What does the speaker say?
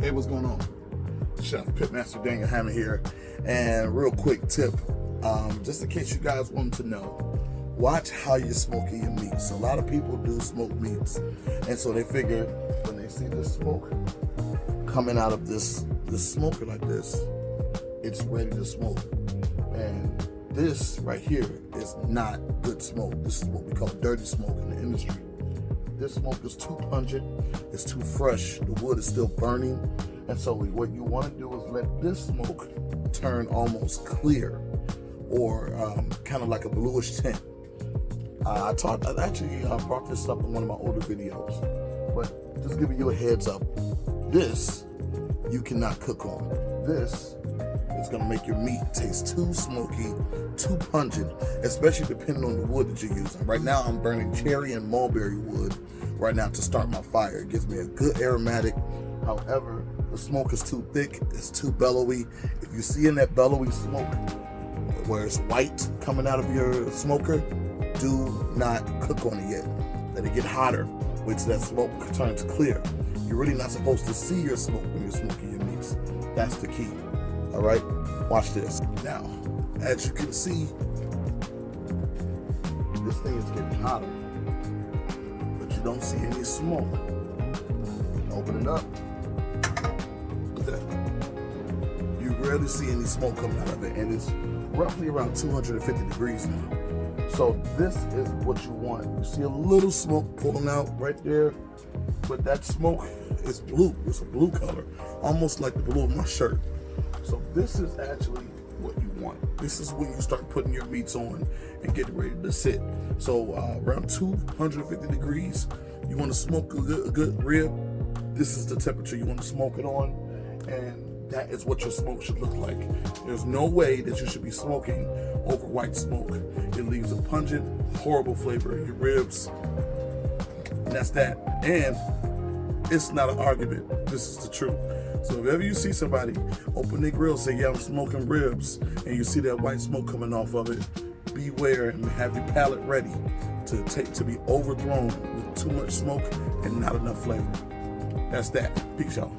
Hey, what's going on? Chef Pitmaster Daniel Hammer here. And real quick tip, just in case you guys want to know, watch how you're smoking your meats. A lot of people do smoked meats, and so they figure when they see this smoke coming out of this smoker like this, it's ready to smoke. And this right here is not good smoke. This is what we call dirty smoke in the industry. This smoke is too pungent, it's too fresh, the wood is still burning, and so what you want to do is let this smoke turn almost clear, or kind of like a bluish tint. I actually brought this up in one of my older videos, but just giving you a heads up, this you cannot cook on. This is going to make your meat taste too smoky, too pungent, especially depending on the wood that you're using. Right now I'm burning cherry and mulberry wood right now to start my fire. It gives me a good aromatic. However, the smoke is too thick, it's too bellowy. If you see in that bellowy smoke where it's white coming out of your smoker, do not cook on it yet. Let it get hotter. Wait till that smoke turns clear. You're really not supposed to see your smoke when you're smoking your meats. That's the key. All right, watch this. Now, as you can see, this thing is getting hotter, but you don't see any smoke. Open it up. Look at that. You rarely see any smoke coming out of it, and it's roughly around 250 degrees now. So this is what you want. You see a little smoke pulling out right there, but that smoke is blue. It's a blue color, almost like the blue of my shirt. So this is actually what you want. This is when you start putting your meats on and getting ready to sit. So around 250 degrees, you want to smoke a good rib. This is the temperature you want to smoke it on, and that is what your smoke should look like. There's no way that you should be smoking over white smoke. It leaves a pungent, horrible flavor in your ribs, and that's that. And it's not an argument. This is the truth. So if ever you see somebody open their grill, say, yeah, I'm smoking ribs, and you see that white smoke coming off of it, beware and have your palate ready to be overthrown with too much smoke and not enough flavor. That's that. Peace, y'all.